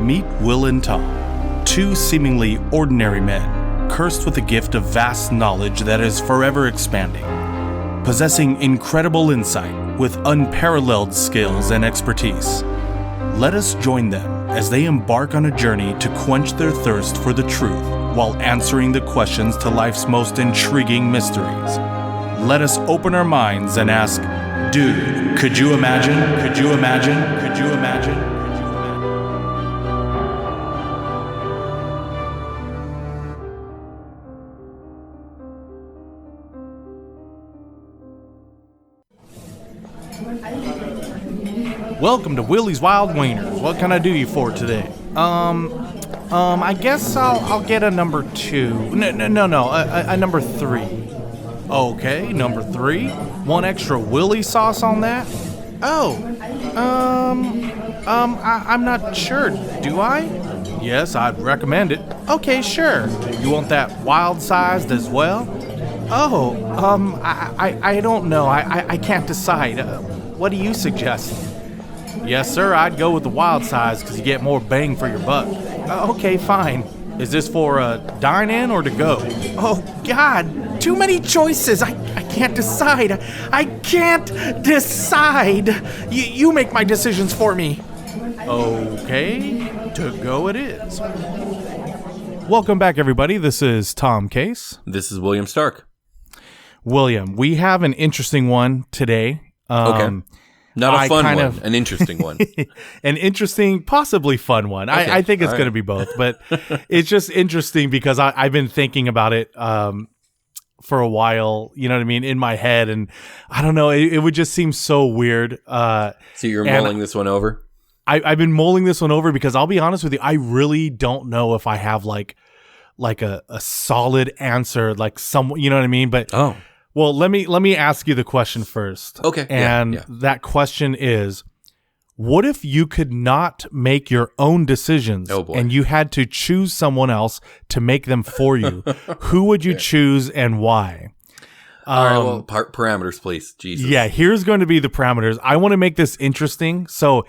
Meet Will and Tom, two seemingly ordinary men, cursed with a gift of vast knowledge that is forever expanding. Possessing incredible insight with unparalleled skills and expertise. Let us join them as they embark on a journey to quench their thirst for the truth while answering the questions to life's most intriguing mysteries. Let us open our minds and ask, dude, could you imagine? Could you imagine? Could you imagine? Welcome to Willys Wild Wieners. What can I do you for today? I guess I'll get a number 2. No, a number 3. Okay, number 3. One extra Willys sauce on that? I'm not sure. Do I? Yes, I'd recommend it. Okay, sure. You want that wild sized as well? I don't know. I can't decide. What do you suggest? Yes, sir, I'd go with the wild size because you get more bang for your buck. Okay, fine. Is this for a dine-in or to go? Oh, God, too many choices. I can't decide. I can't decide. You make my decisions for me. Okay, to go it is. Welcome back, everybody. This is Tom Case. This is William Stark. William, we have an interesting one today. Okay. Not a fun one, an interesting one. An interesting, possibly fun one. Okay. I think it's going to be both, but it's just interesting because I've been thinking about it for a while, you know what I mean, in my head, and I don't know, it would just seem so weird. So you're mulling this one over? I've been mulling this one over because I'll be honest with you, I really don't know if I have like a solid answer, like some, you know what I mean? But well, let me ask you the question first. Okay. And that question is, what if you could not make your own decisions and you had to choose someone else to make them for you? Who would you choose and why? All right, well, parameters, please. Jesus. Yeah, here's going to be the parameters. I want to make this interesting. So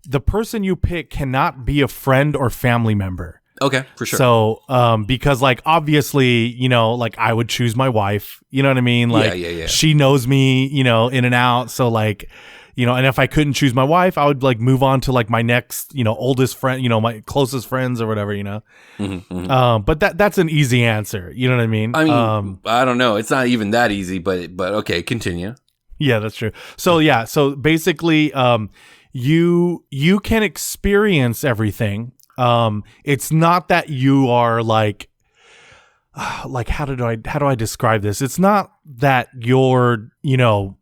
the person you pick cannot be a friend or family member. Okay, for sure. So, because like, obviously, you know, like I would choose my wife, you know what I mean? Like she knows me, you know, in and out. So like, you know, and if I couldn't choose my wife, I would like move on to like my next, you know, oldest friend, you know, my closest friends or whatever, you know? But that's an easy answer. You know what I mean? I mean, I don't know. It's not even that easy, but okay, continue. Yeah, that's true. So yeah. So basically, you can experience everything. It's not that you are like how do I describe this? It's not that you're, you know,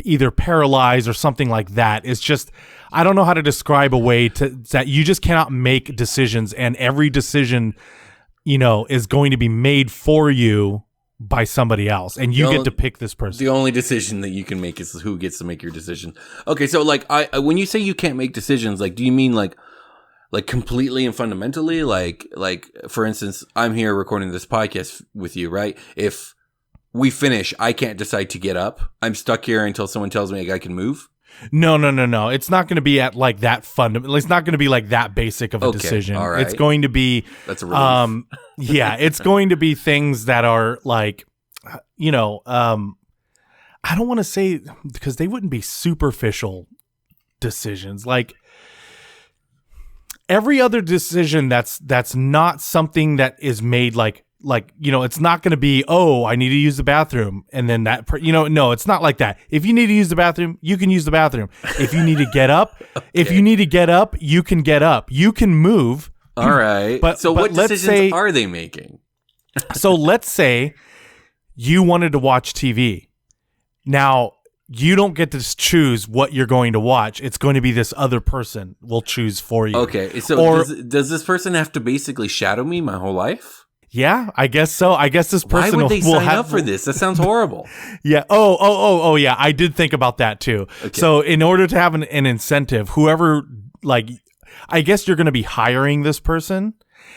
either paralyzed or something like that. It's just, I don't know how to describe a way that you just cannot make decisions, and every decision, you know, is going to be made for you by somebody else, and you get to pick this person. The only decision that you can make is who gets to make your decision. Okay. So like when you say you can't make decisions, like, do you mean like completely and fundamentally, like for instance, I'm here recording this podcast with you, right? If we finish, I can't decide to get up. I'm stuck here until someone tells me I can move. No. It's not going to be at like that fundamental. It's not going to be like that basic of a decision. All right. It's going to be, that's a relief. Yeah, it's going to be things that are like, you know, I don't want to say, because they wouldn't be superficial decisions. Like, every other decision that's not something that is made like, you know, it's not going to be, oh, I need to use the bathroom. And then that, you know, no, it's not like that. If you need to use the bathroom, you can use the bathroom. If you need to get up, you can get up. You can move. All right. But what decisions are they making? So let's say you wanted to watch TV. Now, you don't get to choose what you're going to watch. It's going to be this other person will choose for you. Okay. So does this person have to basically shadow me my whole life? Yeah, I guess so. I guess this person Why would they sign up for this? That sounds horrible. Yeah. Oh, yeah. I did think about that too. Okay. So in order to have an incentive, whoever, like, I guess you're going to be hiring this person.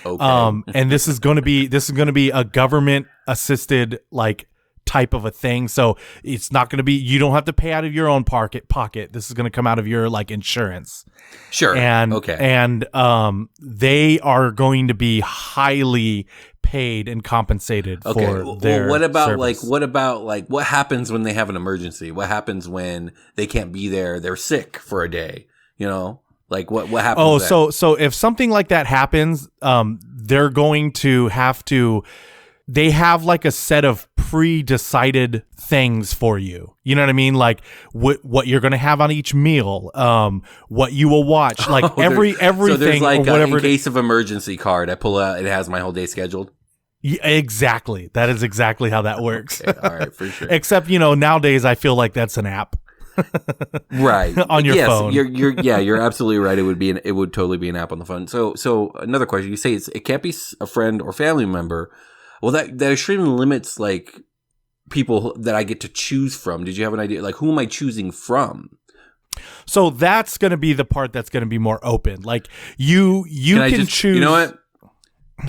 Okay. And this is going to be a government assisted, like, type of a thing. So it's not going to be, you don't have to pay out of your own pocket. This is going to come out of your like insurance. Sure. And, okay. And they are going to be highly paid and compensated for their what about service. what happens when they have an emergency? What happens when they can't be there? They're sick for a day, you know? Like what happens then? So if something like that happens, they're going to have to, they have like a set of pre-decided things for you. You know what I mean? Like what you're going to have on each meal, what you will watch, like everything. So there's like or whatever in case of emergency card, I pull out, it has my whole day scheduled. Yeah, exactly. That is exactly how that works. Okay, all right, for sure. Except, nowadays I feel like that's an app. Right. On your phone. You're absolutely right. It would totally be an app on the phone. So another question, you say it can't be a friend or family member. Well, that extremely limits like people that I get to choose from. Did you have an idea? Like, who am I choosing from? So that's going to be the part that's going to be more open. Like you can choose. You know what?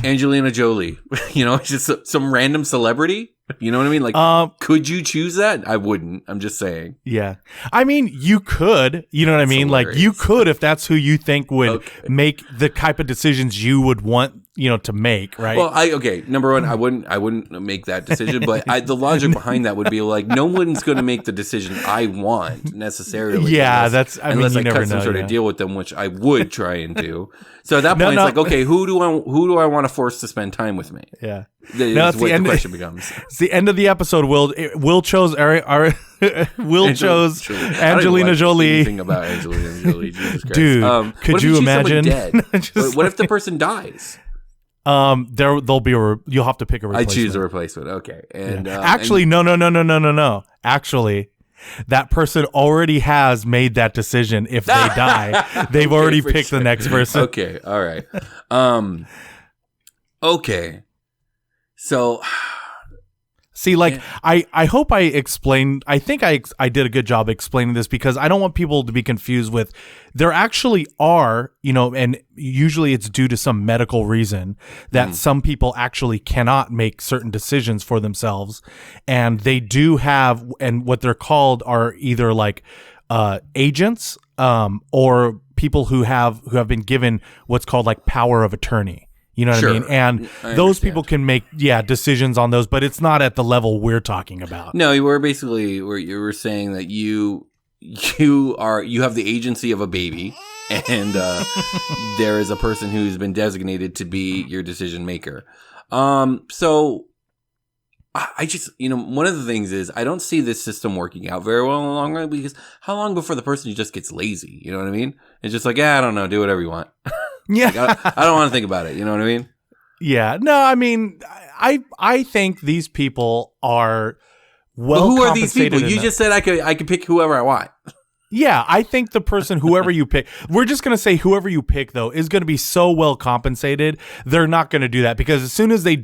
Angelina Jolie. Just some random celebrity. You know what I mean? Like, could you choose that? I wouldn't. I'm just saying. Yeah. I mean, you could. You know what I mean? Hilarious. Like, you could if that's who you think would make the type of decisions you would want, to make, right? Well, number one, I wouldn't make that decision, but the logic behind that would be like, no one's going to make the decision I want necessarily. Yeah, unless I cut some sort of deal with them, which I would try and do. So at that point, it's like, okay, who do I want to force to spend time with me? Yeah. That's what the question becomes. It's the end of the episode. Will chose chose Angelina Jolie. Anything about Angelina Jolie? Jesus Christ. Dude, could you imagine? What if the person dies? There'll be you'll have to pick a replacement. I choose a replacement. Okay, and actually, no. Actually, that person already has made that decision. If they die, they've already picked the next person. Okay, all right. Okay. So, see, like, I hope I explained, I think I did a good job explaining this, because I don't want people to be confused with, there actually are, and usually it's due to some medical reason that some people actually cannot make certain decisions for themselves. And they do have, and what they're called are either like agents or people who have been given what's called like power of attorney. You know what I mean? And those people can make, decisions on those, but it's not at the level we're talking about. No, you were saying that you have the agency of a baby, and there is a person who's been designated to be your decision maker. So I just, one of the things is I don't see this system working out very well in the long run, because how long before the person just gets lazy? You know what I mean? It's just like, I don't know, do whatever you want. Yeah. Like, I don't want to think about it. You know what I mean? Yeah. No, I mean, I think these people are well. Who are these people? You just said I could pick whoever I want. Yeah, I think the person, whoever you pick, we're just going to say whoever you pick, though, is going to be so well compensated. They're not going to do that, because as soon as they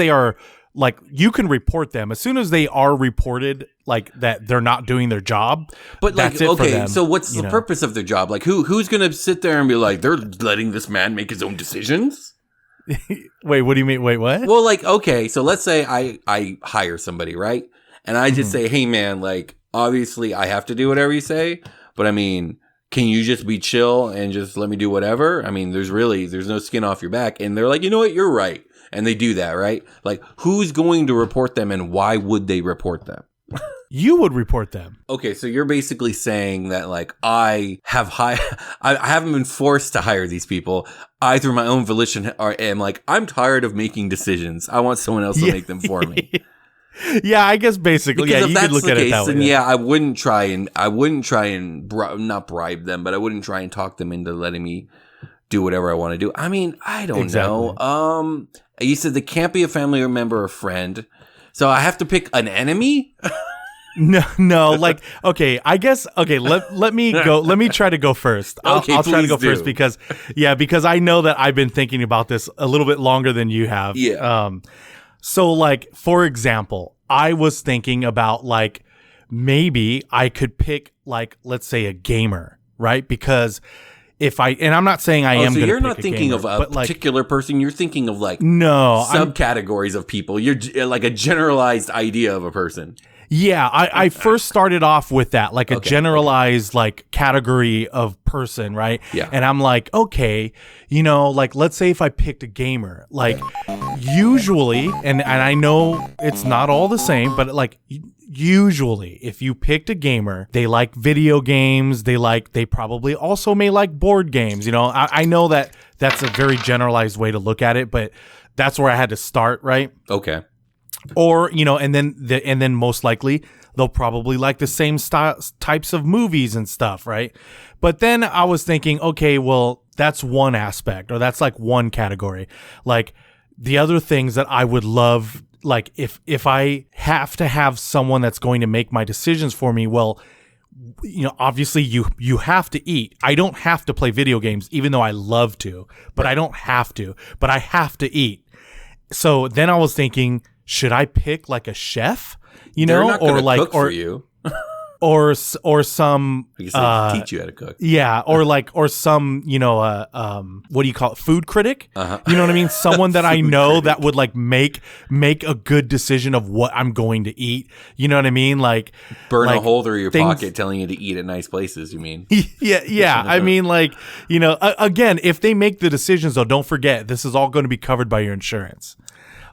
are, like, you can report them. As soon as they are reported, like, that they're not doing their job, but like, that's it for them, so what's the purpose of their job? Like, who's going to sit there and be like, they're letting this man make his own decisions? Wait, what do you mean? Wait, what? Well, like, okay, so let's say I hire somebody, right? And I just say, hey, man, like, obviously I have to do whatever you say, but I mean, can you just be chill and just let me do whatever? I mean, there's no skin off your back. And they're like, you know what? You're right. And they do that, right? Like, who's going to report them, and why would they report them? You would report them. Okay, so you're basically saying that, like, I haven't been forced to hire these people. I, through my own volition, am like, I'm tired of making decisions. I want someone else to make them for me. Yeah, I guess basically, because you could look at it that way. Then I wouldn't try and not bribe them, but I wouldn't try and talk them into letting me do whatever I want to do. I mean, I don't know. You said they can't be a family member or friend, so I have to pick an enemy. No, like, okay, I guess, okay, let me go. Let me try to go first. I'll try to go first because I know that I've been thinking about this a little bit longer than you have. Yeah. So, like, for example, I was thinking about, like, maybe I could pick, like, let's say a gamer, right? Because and I'm not saying I am. So gonna you're pick not thinking gamer, of a but like, particular person. You're thinking of like no subcategories of people. You're like a generalized idea of a person. Yeah, I first started off with that, like a generalized like category of person, right? Yeah. And I'm like, okay, like let's say if I picked a gamer, like usually, and I know it's not all the same, but like usually if you picked a gamer, they like video games, they probably also may like board games. I know that that's a very generalized way to look at it, but that's where I had to start, right? Okay. Or, and then most likely they'll probably like the same types of movies and stuff, right? But then I was thinking, okay, well, that's one aspect, or that's like one category. Like the other things that I would love, like if I have to have someone that's going to make my decisions for me, well, obviously you have to eat. I don't have to play video games, even though I love to, but I don't have to, but I have to eat. So then I was thinking, should I pick like a chef, They're not or like, cook for you, or some, I guess they teach you how to cook. Yeah. Or some, what do you call it? Food critic. Uh-huh. You know what I mean? Someone that I know that would like make a good decision of what I'm going to eat. You know what I mean? Like burn a hole through your pocket telling you to eat at nice places. You mean? Yeah. I mean, like, again, if they make the decisions though, don't forget, this is all going to be covered by your insurance.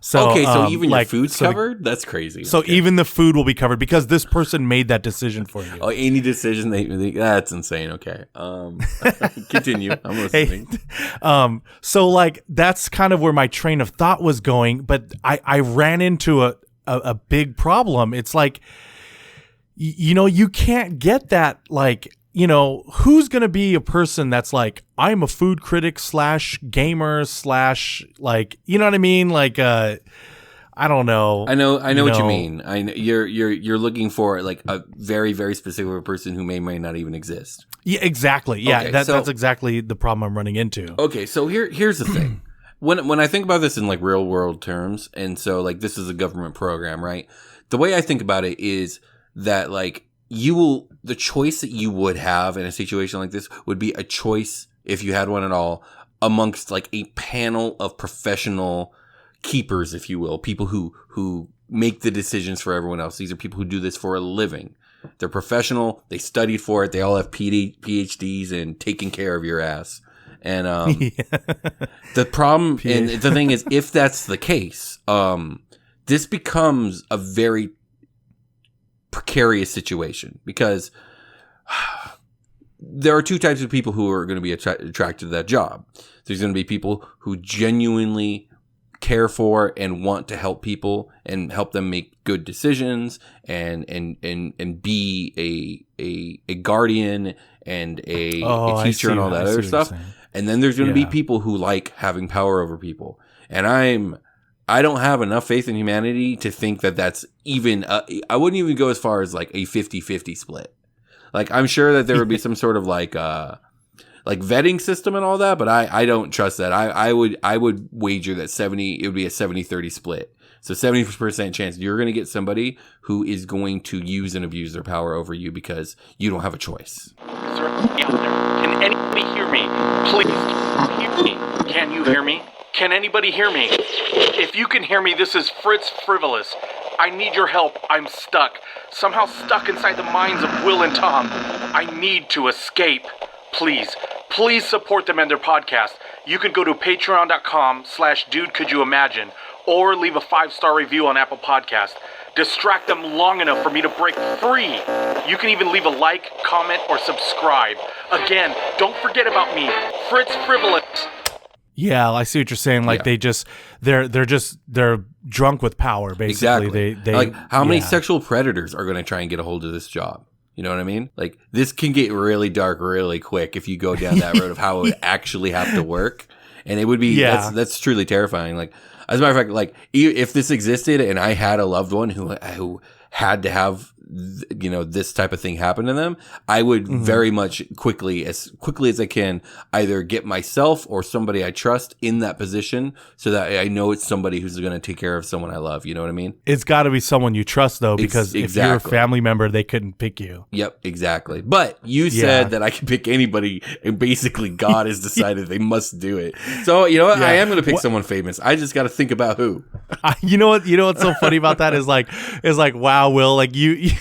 So, so even your food's covered? That's crazy. So even the food will be covered because this person made that decision for you. Oh, any decision that's insane. Okay. Continue. I'm listening. Hey, so like that's kind of where my train of thought was going, but I ran into a big problem. It's like, you can't get that, like, who's going to be a person that's like, I'm a food critic / gamer / like, you know what I mean? Like, I don't know. I know what you mean. I know you're looking for like a very, very specific person who may not even exist. Yeah, exactly. Yeah. Okay, that's exactly the problem I'm running into. Okay. So here's the thing. When I think about this in like real world terms, and so like this is a government program, right? The way I think about it is that like the choice that you would have in a situation like this would be a choice, if you had one at all, amongst like a panel of professional keepers, if you will, people who make the decisions for everyone else. These are people who do this for a living. They're professional. They studied for it. They all have PhDs in taking care of your ass. And the problem, and the thing is, if that's the case, this becomes a very precarious situation because there are two types of people who are going to be attracted to that job. There's going to be people who genuinely care for and want to help people and help them make good decisions and be a guardian and a teacher and all that other stuff. And then there's going to be people who like having power over people. And I don't have enough faith in humanity to think that that's even, I wouldn't even go as far as like a 50-50 split. Like, I'm sure that there would be some sort of like vetting system and all that, but I don't trust that. I would wager that it would be a 70-30 split. So 70% chance you're going to get somebody who is going to use and abuse their power over you because you don't have a choice. Can anybody hear me? Please hear me. Can you hear me? Can anybody hear me? If you can hear me, this is Fritz Frivolous. I need your help. I'm stuck. Somehow stuck inside the minds of Will and Tom. I need to escape. Please support them and their podcast. You can go to patreon.com/dude-could-you-imagine or leave a 5-star review on Apple Podcast. Distract them long enough for me to break free. You can even leave a like, comment, or subscribe. Again, don't forget about me, Fritz Frivolous. Yeah, I see what you're saying. Like they're drunk with power, basically. Exactly. They like how many sexual predators are going to try and get a hold of this job? You know what I mean? Like this can get really dark really quick if you go down that road of how it would actually have to work, and it would be that's truly terrifying. Like as a matter of fact, like if this existed and I had a loved one who had to have this type of thing happen to them, I would very much quickly as I can either get myself or somebody I trust in that position so that I know it's somebody who's going to take care of someone I love. You know what I mean? It's got to be someone you trust, though, because if you're a family member, they couldn't pick you. Yep, exactly. But you said that I can pick anybody, and basically God has decided they must do it. So, you know what? I am going to pick someone famous. I just got to think about who. You know what's so funny about that is like, wow, Will, like you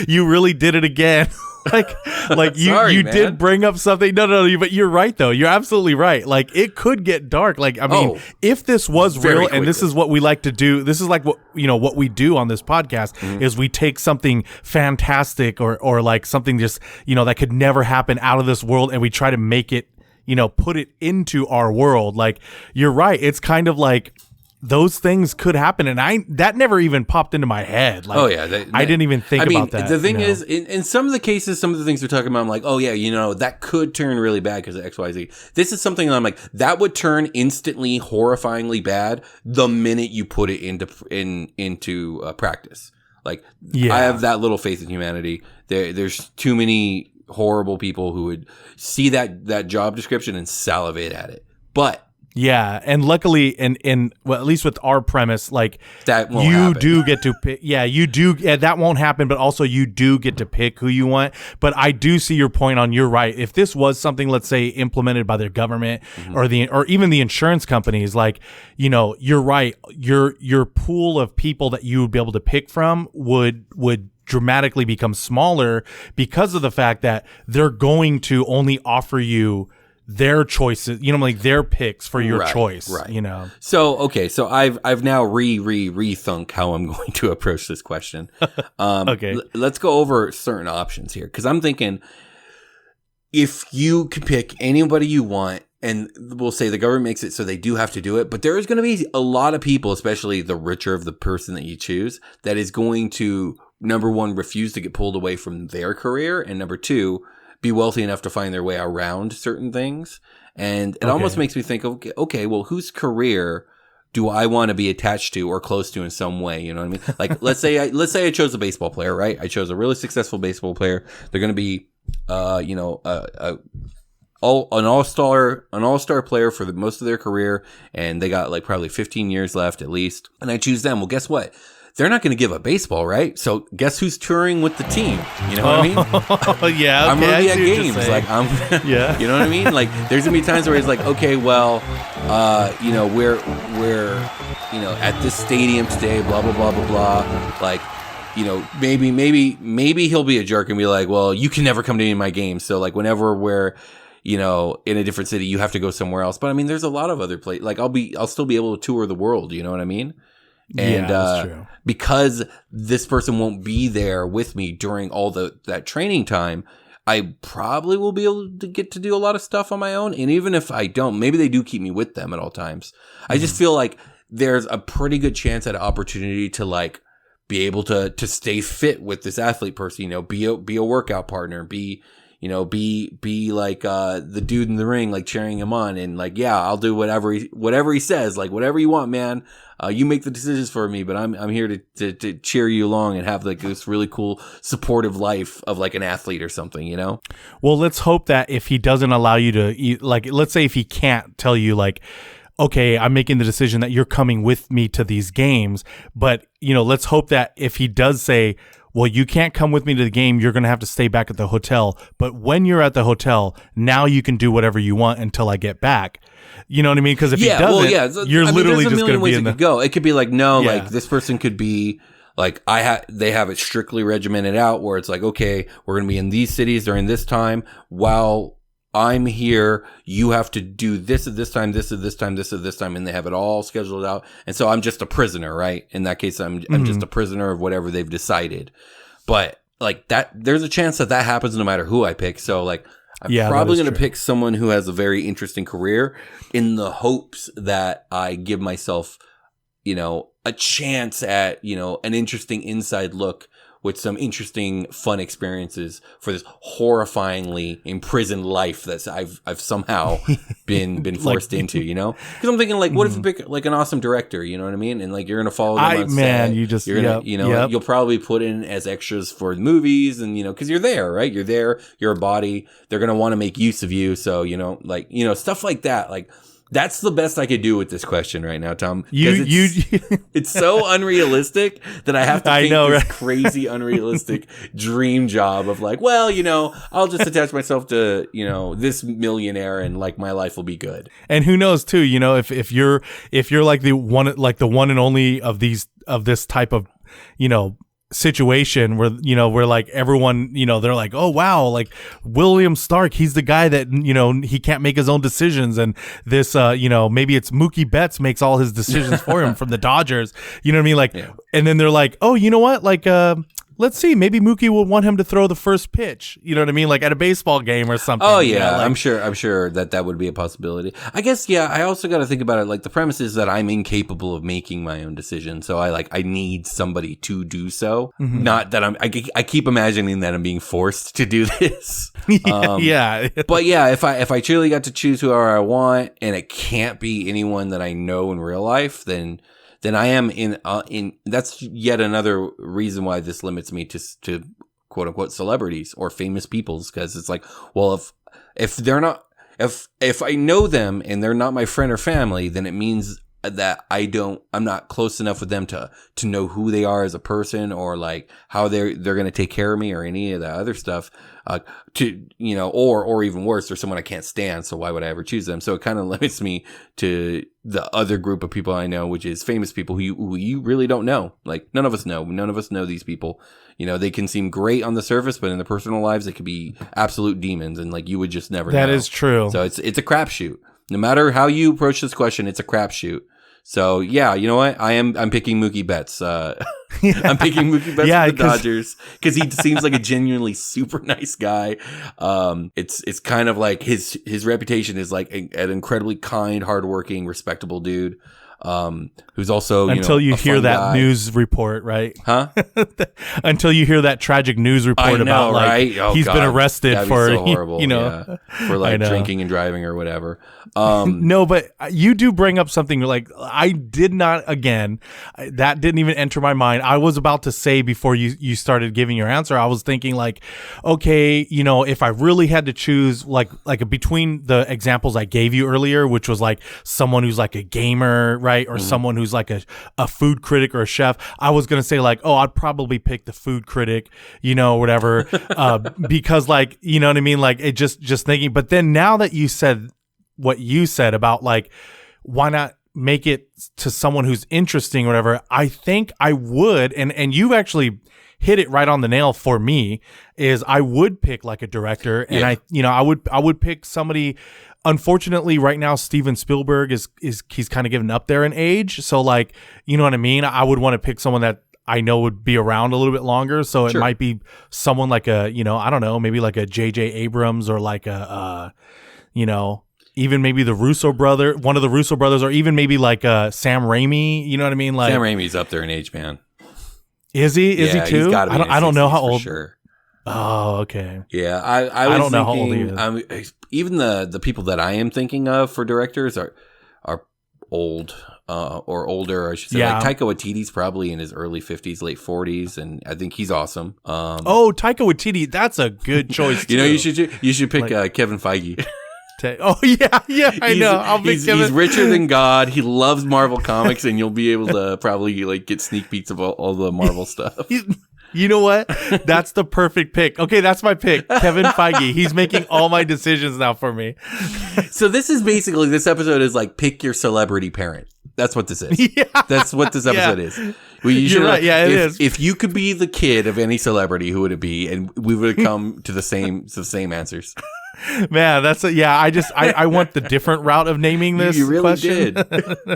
really did it again. like you did bring up something. No, but you're right though. You're absolutely right. Like it could get dark. Like I mean, if this was real, quickly. And this is what we like to do. This is like what we do on this podcast is we take something fantastic or like something just that could never happen out of this world, and we try to make it put it into our world. Like you're right. It's kind of like those things could happen, and that never even popped into my head. Like, I didn't even think about that. The thing is, in some of the cases, some of the things we're talking about, I'm like, oh yeah, that could turn really bad because of X, Y, Z. This is something that I'm like, that would turn instantly, horrifyingly bad the minute you put it into practice. Like, I have that little faith in humanity. There's too many horrible people who would see that job description and salivate at it, but. Yeah, and luckily, and well, at least with our premise, like that won't happen. Do get to pick. Yeah, you do. Yeah, that won't happen. But also, you do get to pick who you want. But I do see your point on. You're right. If this was something, let's say, implemented by their government or even the insurance companies, like you're right. Your pool of people that you would be able to pick from would dramatically become smaller because of the fact that they're going to only offer you their choices, like their picks for your choice, right. So, okay. So I've now rethunk how I'm going to approach this question. Okay. Let's go over certain options here. Cause I'm thinking if you could pick anybody you want, and we'll say the government makes it so they do have to do it, but there is going to be a lot of people, especially the richer of the person that you choose, that is going to, number one, refuse to get pulled away from their career. And number two, be wealthy enough to find their way around certain things. And it almost makes me think, okay, well, whose career do I want to be attached to or close to in some way? You know what I mean? Like, let's say I chose a baseball player, right? I chose a really successful baseball player. They're going to be, an all-star player for most of their career. And they got like probably 15 years left at least. And I choose them. Well, guess what? They're not going to give up baseball, right? So guess who's touring with the team? You know what I mean? Yeah, okay, I'm going to be at games. Like yeah. You know what I mean? Like there's going to be times where it's like, okay, well, we're at this stadium today, blah, blah, blah, blah, blah. Like, maybe he'll be a jerk and be like, well, you can never come to any of my games. So like whenever we're, in a different city, you have to go somewhere else. But I mean, there's a lot of other places. Like I'll still be able to tour the world. You know what I mean? And that's true. Because this person won't be there with me during all that training time, I probably will be able to get to do a lot of stuff on my own. And even if I don't, maybe they do keep me with them at all times. I just feel like there's a pretty good chance at an opportunity to like be able to stay fit with this athlete person, be a workout partner, be like the dude in the ring, like cheering him on, and like, yeah, I'll do whatever he says, like whatever you want, man. You make the decisions for me, but I'm here to cheer you along and have like this really cool supportive life of like an athlete or something, Well, let's hope that if he doesn't allow you to, like, let's say if he can't tell you like, okay, I'm making the decision that you're coming with me to these games, but let's hope that if he does say, well, you can't come with me to the game, you're going to have to stay back at the hotel. But when you're at the hotel, now you can do whatever you want until I get back. You know what I mean? Because if he doesn't, you're literally just going to be in the... go. It could be like, no, like this person could be like, they have it strictly regimented out where it's like, okay, we're going to be in these cities during this time while I'm here. You have to do this at this time, this at this time, this at this time. And they have it all scheduled out. And so I'm just a prisoner, right? In that case, I'm just a prisoner of whatever they've decided. But like that, there's a chance that happens no matter who I pick. So like, I'm probably going to pick someone who has a very interesting career in the hopes that I give myself, a chance at, an interesting inside look with some interesting, fun experiences for this horrifyingly imprisoned life that I've somehow been forced into, you know? Because I'm thinking, like, what if you pick like an awesome director, you know what I mean? And like you're gonna follow them on set. You're gonna, you know, you'll probably put in as extras for movies, and you know, because you're there, right? You're there, you're a body. They're gonna want to make use of you, so you know, like stuff like that, like. That's the best I could do with this question right now, Tom. It's so unrealistic that I have to think this crazy, unrealistic dream job of like, well, you know, I'll just attach myself to, you know, this millionaire and like my life will be good. And who knows too, you know, if you're like the one and only of this type of, you know, situation where, you know, where like everyone, you know, they're like, oh wow, like William Stark, he's the guy that, you know, he can't make his own decisions, and this you know, maybe it's Mookie Betts makes all his decisions for him from the Dodgers, you know what I mean, like and then they're like, oh, you know what, like let's see, maybe Mookie will want him to throw the first pitch, you know what I mean, like at a baseball game or something. Oh yeah, you know, like, I'm sure that would be a possibility. I guess, yeah, I also got to think about it, like the premise is that I'm incapable of making my own decision, so I need somebody to do so. Not that I keep imagining that I'm being forced to do this. Yeah. But yeah, if I truly got to choose whoever I want, and it can't be anyone that I know in real life, then I am in that's yet another reason why this limits me to quote unquote celebrities or famous peoples, because it's like, well, if they're not, if I know them and they're not my friend or family, then it means that I'm not close enough with them to know who they are as a person, or like how they're going to take care of me, or any of that other stuff, to, you know, or even worse, they're someone I can't stand. So why would I ever choose them? So it kind of limits me to the other group of people I know, which is famous people who you really don't know. Like none of us know these people. You know, they can seem great on the surface, but in their personal lives, they could be absolute demons, and like you would just never know. That is true. So it's a crapshoot. No matter how you approach this question, it's a crapshoot. So yeah, you know what? I'm picking Mookie Betts. I'm picking Mookie Betts for the Dodgers because he seems like a genuinely super nice guy. It's kind of like his reputation is like an incredibly kind, hardworking, respectable dude. Who's also until you hear that guy. News report, right? Huh? Until you hear that tragic news report about like right? He's been arrested for so horrible, you know, for like drinking and driving or whatever. No, but you do bring up something like I did not, again, that didn't even enter my mind. I was about to say before you started giving your answer, I was thinking like, okay, you know, if I really had to choose like between the examples I gave you earlier, which was like someone who's like a gamer, right? Or someone who's like a food critic or a chef, I was going to say like, oh, I'd probably pick the food critic, you know, whatever, because like, you know what I mean? Like it just thinking, but then now that you said what you said about like, why not make it to someone who's interesting or whatever, I think I would, and you've actually hit it right on the nail for me, is I would pick like a director, and I would pick somebody. Unfortunately, right now Steven Spielberg is he's kind of getting up there in age, so like, you know what I mean? I would want to pick someone that I know would be around a little bit longer, so it might be someone like a, you know, I don't know, maybe like a J.J. Abrams, or like a you know, even maybe one of the Russo brothers, or even maybe like Sam Raimi, you know what I mean? Like Sam Raimi's up there in age, man. Is he? Is he too? He's gotta be I don't know how old. Sure. Oh, okay. Yeah, I don't know how old he is. Even the people that I am thinking of for directors are old or older, I should say. Yeah. Like Taika Waititi's probably in his early 50s, late 40s, and I think he's awesome. Taika Waititi, that's a good choice too. You know, you should pick Kevin Feige. Oh yeah, I know. I'll pick Kevin. He's richer than God. He loves Marvel comics, and you'll be able to probably like get sneak peeks of all the Marvel stuff. You know what? That's the perfect pick. Okay, that's my pick. Kevin Feige. He's making all my decisions now for me. So this episode is like pick your celebrity parent. That's what this is. Yeah. That's what this episode is. You're right. Yeah, it is. If you could be the kid of any celebrity, who would it be? And we would have come to the same answers. Man, I want the different route of naming this. You really question. did.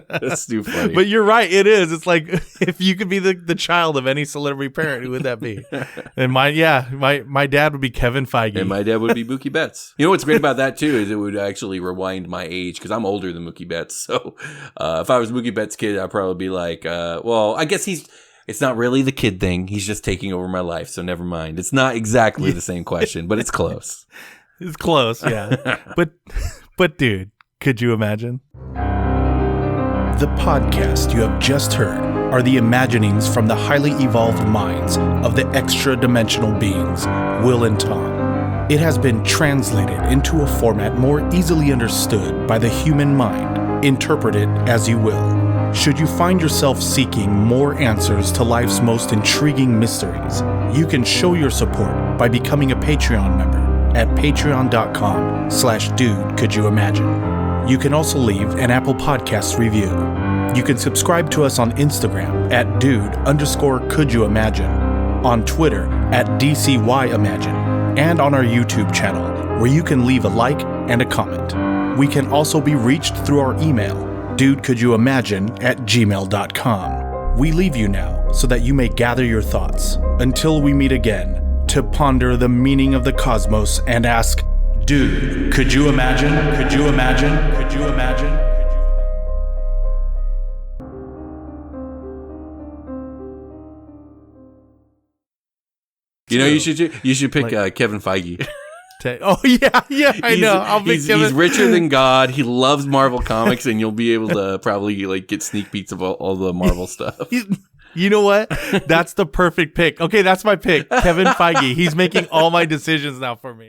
That's too funny. But you're right. It is. It's like if you could be the child of any celebrity parent, who would that be? And my dad would be Kevin Feige, and my dad would be Mookie Betts. You know what's great about that too is it would actually rewind my age because I'm older than Mookie Betts. So if I was Mookie Betts' kid, I'd probably be like, well, I guess he's It's not really the kid thing. He's just taking over my life, so never mind. It's not exactly the same question, but it's close. It's close, yeah. But dude, could you imagine? The podcast you have just heard are the imaginings from the highly evolved minds of the extra-dimensional beings, Will and Tom. It has been translated into a format more easily understood by the human mind. Interpret it as you will. Should you find yourself seeking more answers to life's most intriguing mysteries, you can show your support by becoming a Patreon member at patreon.com/dude-could-you-imagine. You can also leave an Apple Podcast review. You can subscribe to us on Instagram at dude_could-you-imagine, on Twitter at DCYimagine, and on our YouTube channel, where you can leave a like and a comment. We can also be reached through our email, dudecouldyoumagine@gmail.com. We leave you now so that you may gather your thoughts, until we meet again, to ponder the meaning of the cosmos and ask, dude, could you imagine? Could you imagine? Could you imagine? You know, you should pick Kevin Feige. Oh yeah, I know. I'll pick Kevin. He's richer than God. He loves Marvel comics, and you'll be able to probably like get sneak peeks of all the Marvel stuff. You know what? That's the perfect pick. Okay, that's my pick. Kevin Feige. He's making all my decisions now for me.